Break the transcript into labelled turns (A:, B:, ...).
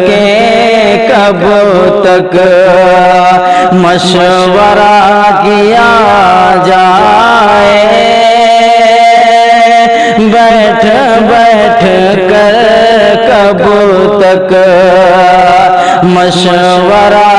A: के कब तक मशवरा किया जाए, बैठ बैठ कर कब तक मशवरा